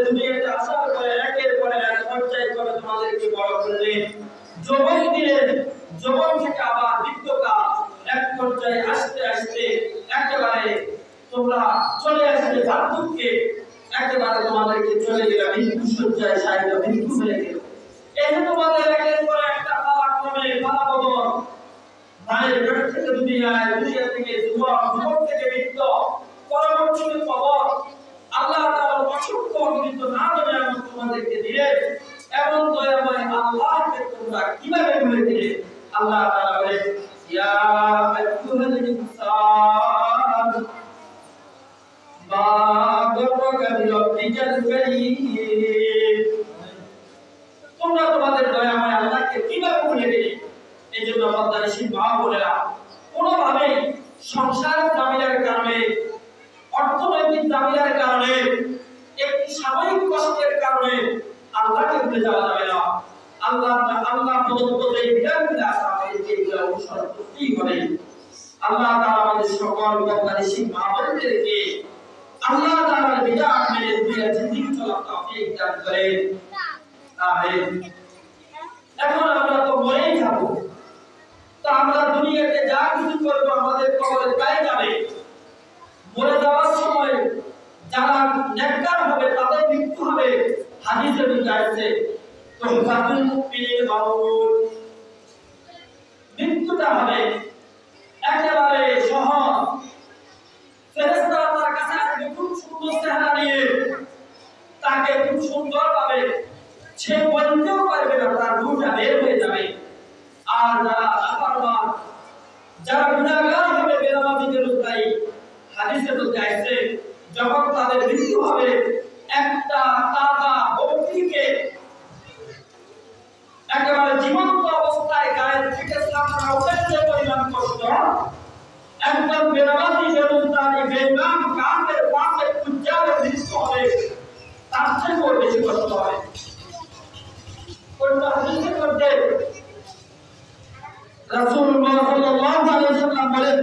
দুনিয়াতে আসার পরে একের পর এক পর্যায় করে তোমাদেরকে বড় করলেন, যৌবন দিলেন, যৌবন থেকে আবার বৃদ্ধকাল, এক পর্যায়ে আসতে আসতে একেবারে তোমরা চলে আসলে বার্ধক্যে, একেবারে তোমাদেরকে চলে গেল মৃত্যু শয্যায় শায়িত, মৃত্যু হয়ে গেল। এই যে তোমাদের একের পর একটা পালাক্রমে পালাবদল, মায়ের পেট থেকে দুনিয়ায়, দুনিয়া থেকে যুবক, যুবক থেকে বৃদ্ধ, পরবর্তীতে কবর, আল্লাহ তাআলা অসংখ্য অগণিত নাম নিয়ামত তোমাদেরকে দিলেন। এমন দয়াময় আল্লাহকে তোমরা কিভাবে ভুলে গেলে? আল্লাহ তাআলা বলেন, ইয়া আইয়ুহাল ইনসান মা গররাকা বিরাব্বিকাল কারীম। তোমরা তোমাদের দয়াময় আল্লাহকে কিভাবে ভুলে গেলে? এই জন্য পদ্মানিশী মা বলেরা কোনোভাবেই সংসারের জামিলার কারণে, অর্থনৈতিক জামিলার কারণে, একটি সাময়িক কষ্টের কারণে আল্লাহকে ভুলে যাওয়া যাবে না। আল্লাহ প্রদত্ত এই বিধানগুলো আমাদেরকে এগুলো অনুসরণ করতেই হবে। আল্লাহ তাআলা আমাদের সকল পদ্মানিশী মা বোনদেরকে আল্লাহ তাআলার বিধান মেনে দুনিয়া জিন্দেগি চলার তৌফিক দান করেন। আমিন। এখন আমরা তো মরেই যাব, তো আমরা দুনিয়াতে যা কিছু করব আমাদের কবরে তাই যাবে। মরে যাওয়ার সময় যারা নেককার হবে তাদের মৃত্যু হবে। হাদিসে বলছে তো ফাতুল মুমিনের মাউত, মৃত্যুটা হবে একেবারে সহজ। ফেরেশতারা তার কাছে আসবে খুব সুন্দর চেহারা নিয়ে, তাকে খুব সুন্দর ভাবে, সে বলতেও পারবে না, তার রূহটা বের হয়ে যাবে। আর যারা নাফরমান, যারা গুনাহগার হবে, বেনামাজিদের উদ্দায়ী, হাদিসে বলতে আসছে যখন তাদের মৃত্যু হবে, একটা তাজা বকরিকে একেবারে জীবন্ত অবস্থায় গায়ের থেকে সামনে উঠে পরিমাণ কষ্ট, একদম বেনামাজি, বেরোজগারি, বেঈমান, কাফের, ফাসিক, ফুজ্জারের মৃত্যু হবে, তার থেকেও বেশি কষ্ট হবে। কোনটা হাদিসে বলতে রাসূলুল্লাহ সাল্লাল্লাহু আলাইহি ওয়াসাল্লাম বলেন,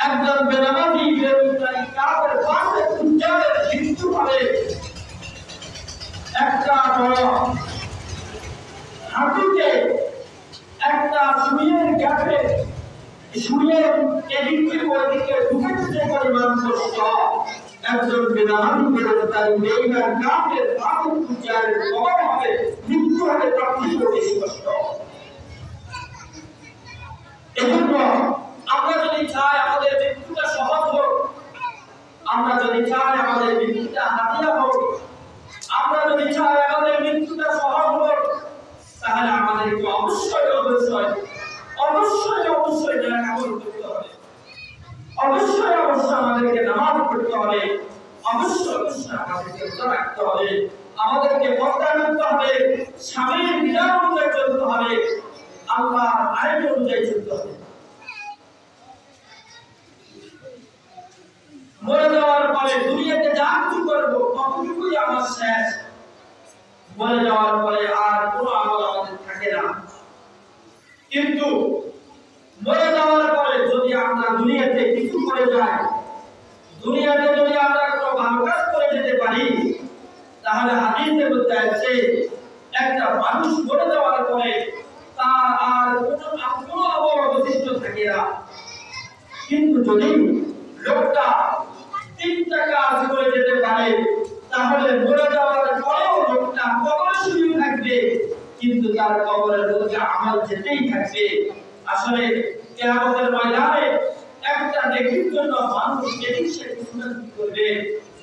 একদম বেনামাজি, বেরোজগারি, কাফের, ফাসিক, ফুজ্জারের মৃত্যু হবে একটা বড় হাঁটুতে একটা সুইয়ের গ্যাপে, সুইয়ের এদিকে ওদিকে ঢুকে যে পরিমাণ কষ্ট, একজন বেনামাজি, বেরোজগারি, বেঈমান, কাফের, ফাসিক, ফুজ্জারের কবর হবে, মৃত্যু হবে, তার থেকেও বেশি কষ্ট। এজন্য আমরা যদি চাই আমাদের মৃত্যুটা সহজ হোক, আমরা যদি চাই আমাদের মৃত্যুটা হাতিয়া হোক, আমরা যদি চাই আমাদের মৃত্যুটা সহজ হোক, তাহলে আমাদেরকে অবশ্যই অবশ্যই অবশ্যই অবশ্যই নেকামল করতে হবে, অবশ্যই অবশ্যই আমাদেরকে নামাজ পড়তে হবে, অবশ্যই অবশ্যই আমাদেরকে রোজা রাখতে হবে, আমাদেরকে পর্দা করতে হবে, স্বামীর বিধান অনুযায়ী চলতে হবে, আল্লাহর আইন অনুযায়ী চলতে হবে। মরে যাওয়ার পরে দুনিয়াতে যা কিছু করবো ততটুকুই আমার শেষ। মরে যাওয়ার পরে আর কোনো আমল আমাদের থাকে না। কিন্তু মরে যাওয়ার পরে যদি আমরা দুনিয়াতে কিছু করে যাই, দুনিয়াতে যদি আমরা কোনো ভালো কাজ করে যেতে পারি, তাহলে হাদিসে বলতে আছে একটা মানুষ মরে যাওয়ার পরে তার আর কোনো আমল অবশিষ্ট থাকে না। কিন্তু যদি লোকটা 3টা কাজ করে যেতে পারে, তাহলে মরে যাওয়ার পরেও লোকটা কবরে শুয়ে থাকবে, কিন্তু তার কবরের মধ্যে আমল যেতেই থাকবে। আসলে কিয়ামতের ময়দানে একটা নেকির জন্য মানুষ যেদিন সে সুন্নাত করবে,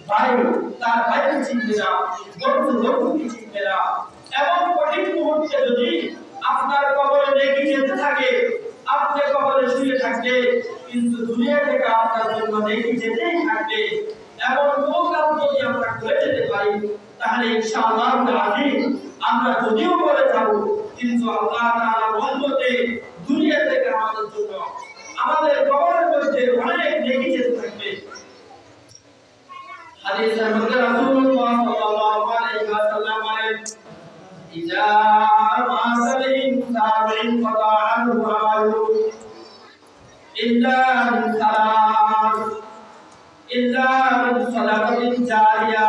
ভাই তার ভাইকে চিনবে না, বন্ধু বন্ধুকে চিনবে না। এমন কঠিন মুহূর্তে যদি আপনার কবরে নেকি যেতে থাকে, আপনি কবরে শুয়ে থাকবে, কিন্তু দুনিয়া থেকে আপনার জন্য নেকি যেতেই থাকবে। এমন কোন কাজ যদি আমরা করে যেতে পারি, তাহলে ইনশাআল্লাহ আমরা যদিও করে যাব, কিন্তু আল্লাহ তাআলার রহমতে দুনিয়া থেকে আমাদের জন্য আমাদের কবরের মধ্যে অনেক নেকি যেতে থাকবে। হাদিসের মধ্যে রাসূলুল্লাহ সাল্লাল্লাহু আলাইহি ওয়াসাল্লাম বলেন, ইজা মাসাল ইনসানু ইনকাতা আনহু আমালু ইল্লা মিন সালাত, ইল্লা মিন সালাতিন জারিয়া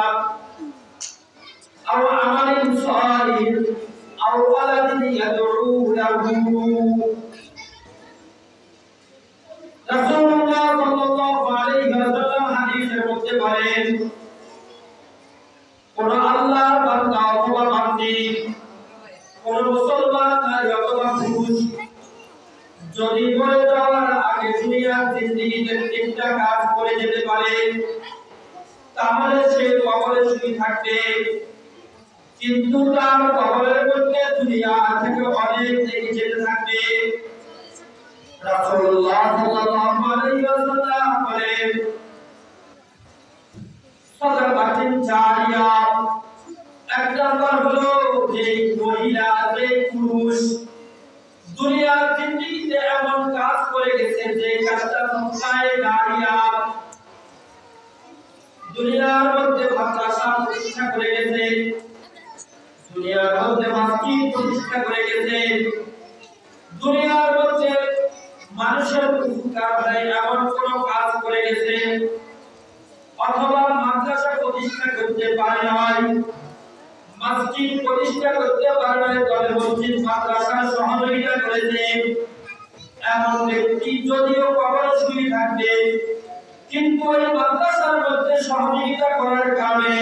কবরে শুয়ে থাকবে, কিন্তু তার কবরের মধ্যে দুনিয়া থেকে অনেক লেগে যেতে থাকবে। রাসূলুল্লাহ সাল্লাল্লাহু আলাইহি ওয়াসাল্লাম বলেন, সাদাকাতুন জারিয়া এক নাম্বার হলো যে মহিলা, যে পুরুষ দুনিয়ার জিন্দেগিতে এমন কাজ করে গেছে যে কাজটা সবসময় দাঁড়িয়া, দুনিয়ার মধ্যে মাদ্রাসা প্রতিষ্ঠা করে গেছে, দুনিয়ার মধ্যে মসজিদ প্রতিষ্ঠা করে গেছে, দুনিয়ার মধ্যে মানুষের উপকার হয় এমন কোন কাজ করে গেছে, অথবা মাদ্রাসা প্রতিষ্ঠা করতে পারে নাই, মসজিদ প্রতিষ্ঠা করতে পারে নাই, তবে মসজিদ মাদ্রাসার সহযোগিতা করেছে, এমন ব্যক্তি যদিও কবরে শুয়ে থাকবে, কিন্তু ওই মাদ্রাসার মধ্যে সহযোগিতা করার কারণে,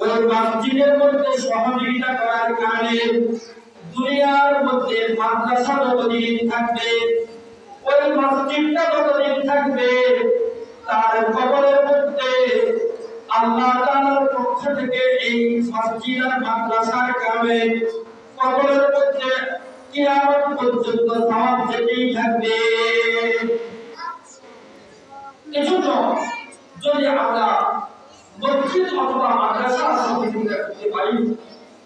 ওই মসজিদের মধ্যে সহযোগিতা করার কারণে দুনিয়ার মধ্যে মাদ্রাসা যতদিন থাকবে, ওই মসজিদটা যতদিন থাকবে, তার কবরের মধ্যে আল্লাহ তাআলার পক্ষ থেকে এই মসজিদ আর মাদ্রাসার কারণে কবরের মধ্যে কিয়ামত পর্যন্ত সওয়াব যেতেই থাকবে। এজন্য যদি আমরা মসজিদ অথবা মাদ্রাসা সহযোগিতা করতে পারি,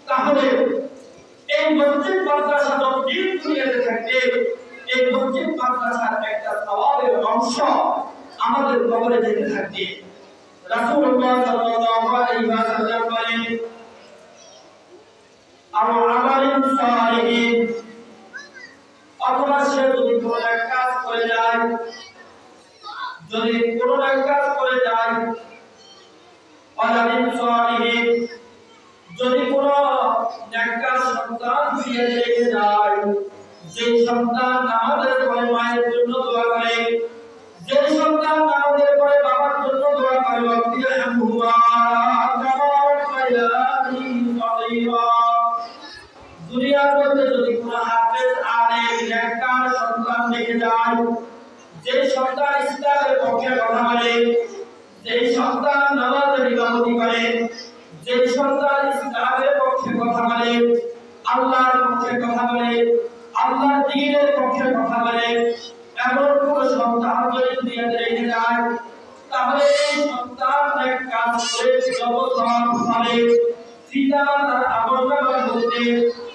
তাহলে এই মসজিদ মাদ্রাসা যতদিন দুনিয়াতে থাকবে, এই মসজিদ মাদ্রাসার একটা সওয়াবের অংশ আমাদের কবরে যেতে থাকবে। রাসূলুল্লাহ সাল্লাল্লাহু আলাইহি ওয়াসাল্লাম বলেন, আও আমালিন সালিহিন, অথবা সে যদি কোনো এক কাজ করে যায়, যদি কোনো এক কাজ করে যায়, আমালিন সালিহিন, যদি কোনো নেককার সন্তান দিয়ে রেখে যায়, যে সন্তান নামাজের পরে মায়ের জন্য দোয়া করে, যে সন্তান নামাজের পরে বাবার জন্য দোয়া করে, দুনিয়ার মধ্যে যদি কোনো হাফেজ আলেম নেককার সন্তান রেখে যায়, যে সন্তান ইসলামের পক্ষে কথা বলে, যে সন্তান নামাজের ইমামতি করে, যে সন্তান ইসলামের পক্ষে কথা বলে, আল্লাহর পক্ষে কথা বলে, আল্লাহর দ্বীনের পক্ষে কথা বলে, এমন কোন সন্তান যদি দুনিয়াতে রেখে যায়, তাহলে এই সন্তান এক কাজ করে জগৎ পাবে, পিতামাতার আমলনামার মধ্যে,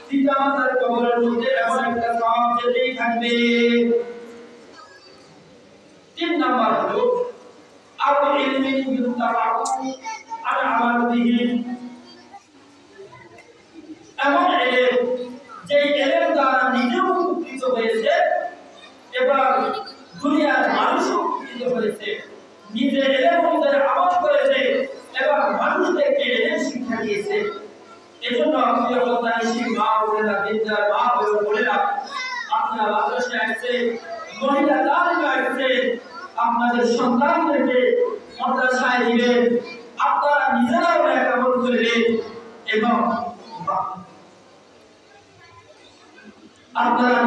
পিতামাতার কবরের মধ্যে এমন একটা সওয়াব যেতেই থাকবে। 3 নাম্বার হলো আবু ইলমিন ইউতাবাউ আর আমাল বিহি, এমন ইলম যে ইলম দ্বারা নিজেও উপকৃত হয়েছে এবং দুনিয়ার মানুষও উপকৃত হয়েছে, নিজে ইলম অনুযায়ী আমল করেছে এবং মানুষদেরকে ইলম শিক্ষা দিয়েছে। এজন্য প্রিয় বন্ধুরা, মা বোনেরা, বিদ্যার মা বোনেরা, আপনারা মাদ্রাসায় আসছে, মহিলা তালিমে আসছে, আপনাদের সন্তানদেরকে মাদ্রাসায় দিবেন, আপনারা নিজেরাও আমল করবেন এবং আপনারা